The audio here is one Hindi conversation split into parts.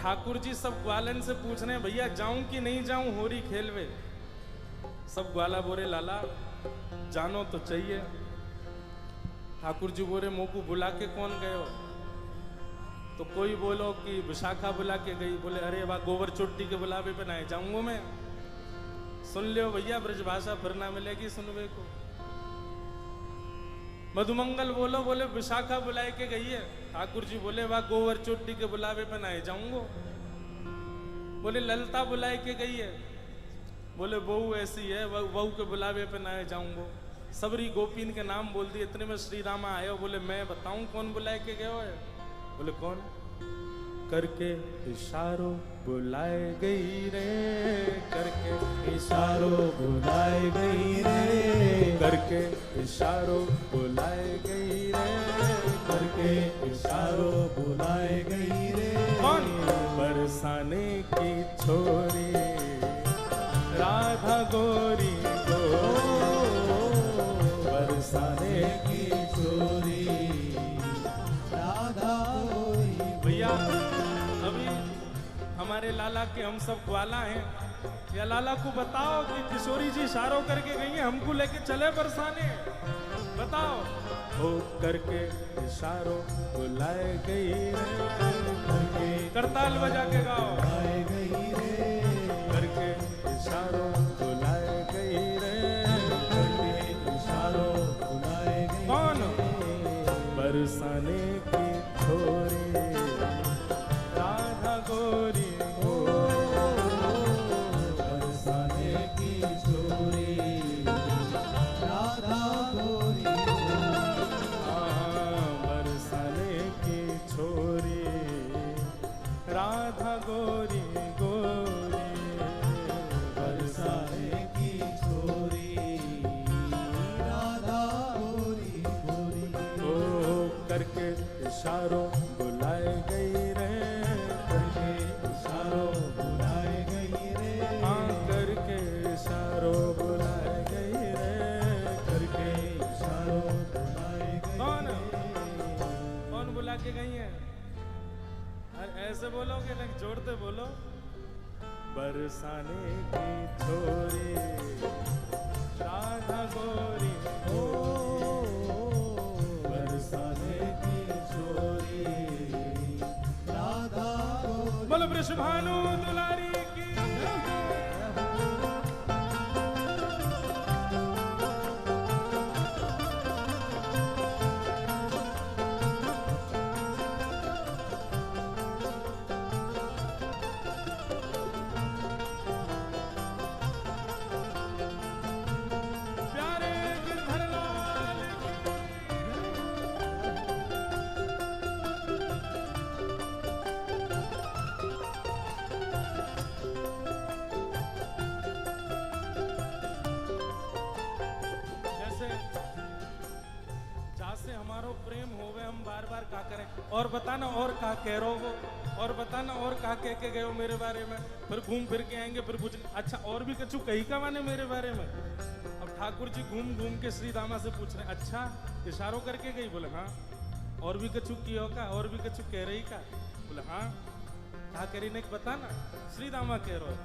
ठाकुर जी सब ग्वालन से पूछ रहे हैं भैया जाऊं कि नहीं जाऊं होरी खेलवे। सब ग्वाला बोरे लाला जानो तो चाहिए। ठाकुर जी बोरे मोह को बुला के कौन गए हो? तो कोई बोलो कि विशाखा बुला के गई। बोले अरे वाह गोबर चोटी के बुलावे पे ना जाऊंगा मैं। सुन लियो भैया ब्रजभाषा फिर ना मिलेगी सुनवे को। मधुमंगल बोलो बोले विशाखा बुलाए के गई है। ठाकुर जी बोले वाह गोबर चोटी के बुलावे पे ना जाऊंगा। बोले ललता बुलाए के गई है। बोले बहू ऐसी है बहू के बुलावे पे ना जाऊंगा। सबरी गोपीन के नाम बोल दिए। इतने में श्री रामा आए। बोले मैं बताऊं कौन बुलाए के गए है? बोले कौन? करके इशारों बुलाए गई रे, करके इशारों बुलाए गई रे, करके इशारों बुलाए गई रे, करके इशारों बुलाए गई रे। कौन? बरसाने की छोरी राधा गोरी को, बरसाने की छोरी राधा गोरी। भैया अभी हमारे लाला के हम सब ग्वाला हैं। या लाला को बताओ कि किशोरी जी इशारों करके गई हैं हमको लेके चले बरसाने। बताओ। हो करके इशारों बुलाए गई रे, करके करताल बजा के गाओ। बुलाए गई रे, करके इशारों बुलाए गई रे, करके इशारों बुलाए गई। कौन? बरसाने की छोरी राधा गोरी हो, बरसाने की छोरी राधा गोरी। बरसाने की छोरी राधा गोरी गोरी, बरसाने की छोरी राधा गोरी गोरी। ओ करके इशारों बुलाए गई रे, करके इशारों बुलाए गई रे, हाँ करके इशारों बुलाए गई रे, करके इशारों बुलाए गई। कौन? कौन बुला के गई है? अरे ऐसे बोलोगे ना जोड़ते बोलो। बरसाने की छोरी राधा गोरी हो, बरसाने की छोरी राधा गोरी। बोलो वृषभानु दुलारी की। प्यारे गिरधर लाल जैसे जासे हमारो प्रेम होवे हम बार बार का करें। और बताना और का कह रहो हो, और बताना और का कह के गए हो मेरे बारे में। फिर घूम फिर के आएंगे फिर पूछ अच्छा और भी कछु कही का माने मेरे बारे में। अब ठाकुर जी घूम घूम के श्री दामा से पूछ रहे अच्छा इशारों करके गई? बोले हाँ। और भी कछु कियो का? और भी कछु कह रही का? बोले हाँ। कहा करी ने बताना। श्री दामा कह रहे हो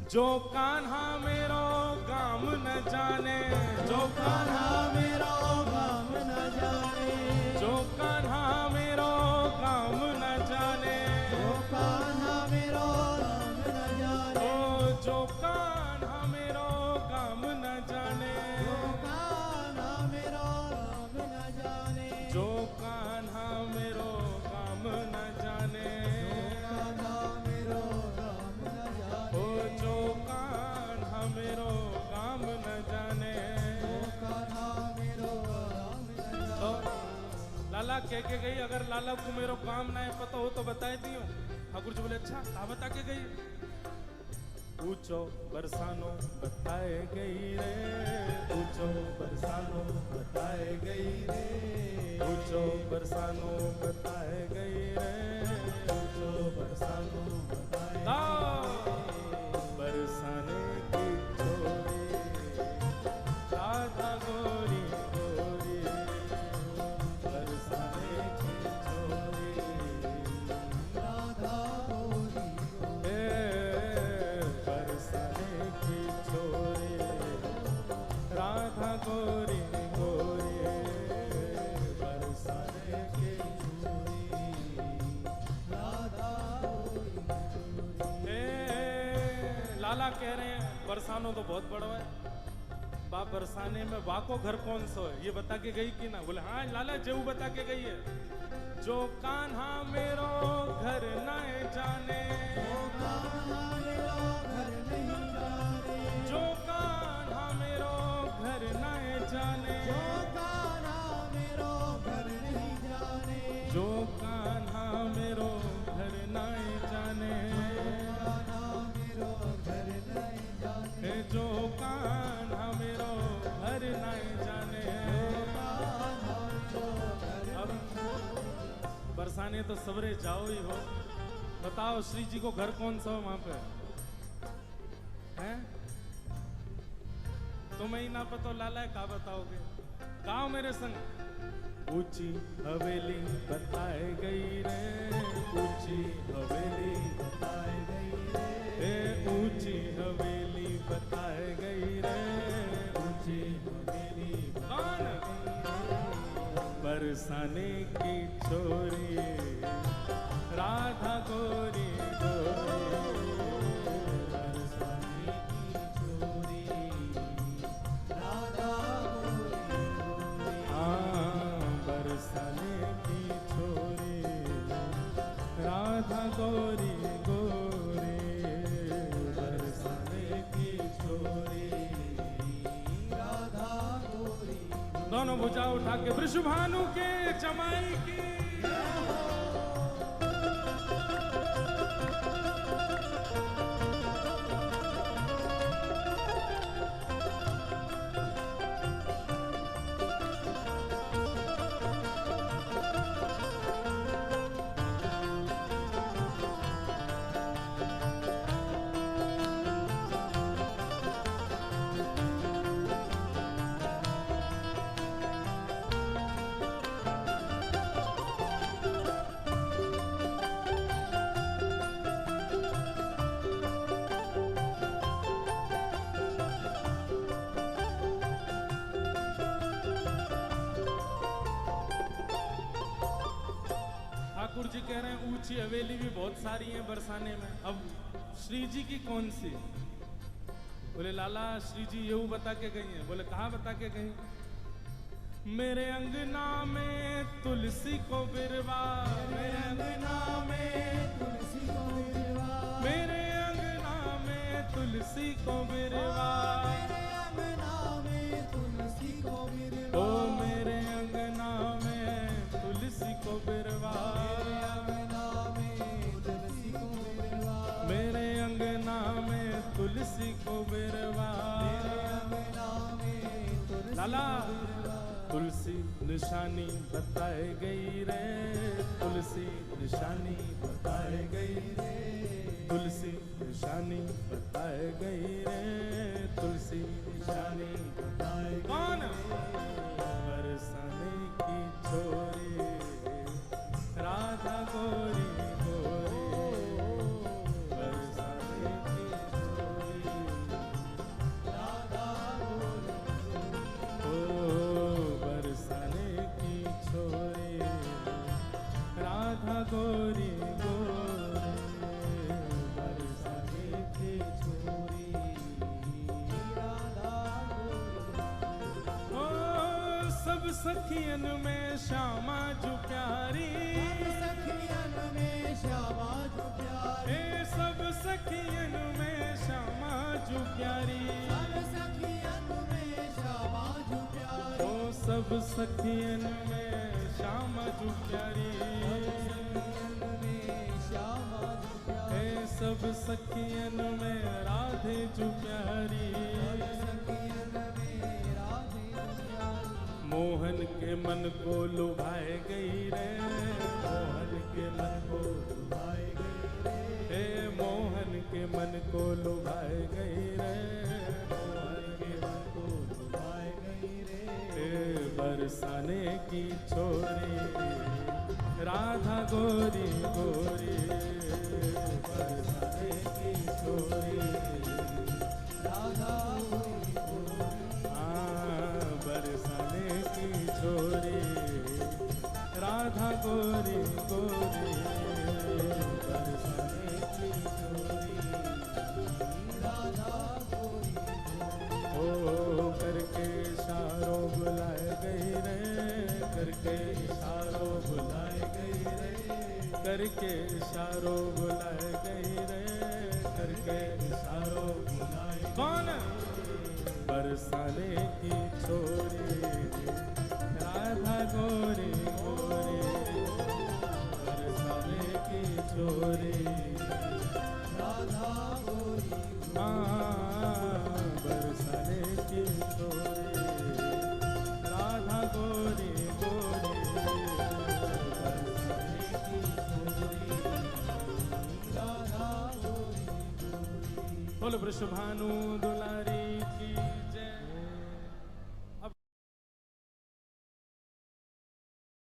जो कान्हा मेरो गाम न जाने, जो कान्हा मेरो गाम न जाने, जो कान्हा मेरो गाम न जाने, जो कान्हा मेरो गाम न जाने, ओ जो कान्हा मेरो गाम न जाने, जो कान्हा मेरो गाम न जाने, जो कान्हा मेरो गाम न जाने, कान्हा मेरो गाम न जाने, ओ जो कान्हा मेरो गाम न जाने। कान्हा मेरो गाम न तो जाने। लाला कह के गई अगर लाला को मेरो काम ना है पता हो तो बताए दियो। ठाकुर जी बोले अच्छा कहा बता के गई? पूछो बरसानो बताए गई रे, पूछो बरसानो बताए गई रे, पूछो बरसानो बताए गई रे, पूछो बरसानो बताए बरसाने की छोरी राधा गोरी गोरी, बरसाने की छोरी राधा लाला कह रहे हैं बरसानो तो बहुत बड़ा है, बा बरसाने में बा को घर कौन सा है ये बता के गई कि ना? बोले हाँ लाला जेऊ बता के गई है। जो कान्हा मेरो घर न जाने, जो कान्हा मेरो घर न जाने, जो कान्हा मेरो घर न जाने, जो कान्हा मेरो घर न जाने। अब बरसाने तो सवरे जाओ ही हो, बताओ श्री जी को घर कौन सा हो वहां पे हैं? तुम्हें ही ना पता लाला है, का बताओगे? गाओ मेरे संग। ऊंची हवेली बताए गई रे, ऊंची हवेली बताए गई रे, ऊंची हवेली बताए गई रे, ऊंची हवेली कौन? बरसाने की छोरी राधा गोरी गोरी, बरसाने की छोरी राधा गोरी गोरी, हाँ बरसाने की छोरी राधा गोरी गोरी, बरसाने की छोरी राधा गोरी। दोनों भुजा उठा के वृषभानु के जमाई की ठाकुर जी कह रहे हैं ऊंची हवेली भी बहुत सारी है बरसाने में, अब श्री जी की कौन सी? बोले लाला श्री जी ये बता के गई हैं। बोले कहाँ बता के गई? मेरे अंगना में तुलसी को बिरवा, मेरे अंगना में तुलसी को बिरवा, मेरे अंगना में तुलसी को बिरवा, मेरे अंगना में तुलसी को बिरवा, ओ मेरे अंगना में तुलसी को बिरवा, मेरे अंगना में तुलसी को बिरवा। लाला तुलसी निशानी बताए गई रे, तुलसी निशानी बताए गई रे, तुलसी निशानी बताए गई रे, तुलसी निशानी बताए गई। कौन? बरसाने की छोरी राधा गोरी गोरी, बरसाने की छोरी राधा गोरी, ओ बरसाने की छोरी राधा गोरी गोरी, बरसाने की छोरी राधा गोरी। ओ सब सखियन में श्यामा जो प्यारी, सखियन में श्यामा जो प्यारी, सब सखियन में श्यामा जो प्यारी, सब सखियन में श्यामा जो प्यारी, ओ सब सखियन में श्यामा जो प्यारी, सब सखियन में राधे जो प्यारी, मोहन के मन को लुभाए गई रे, मोहन के मन को लुभाए गई रे, मोहन के मन को लुभाए गई रे, मोहन के मन को लुभाए गई रे, बरसाने की छोरी राधा गोरी गोरी, बरसाने की छोरी राधा गोरी गोरी, हाँ बरसाने की छोरी राधा गोरी गोरी, बरसाने की छोरी राधा इशारों बुलाए गई रे, करके इशारों बुलाए। कौन? बरसाने की छोरी राधा गोरी गोरी, बरसाने की छोरी राधा गोरी, बरसाने की छोरी राधा गोरी गोरी, बरसाने की छोरी राधा गोरी गोरी। बोल वृषभानु दुलारी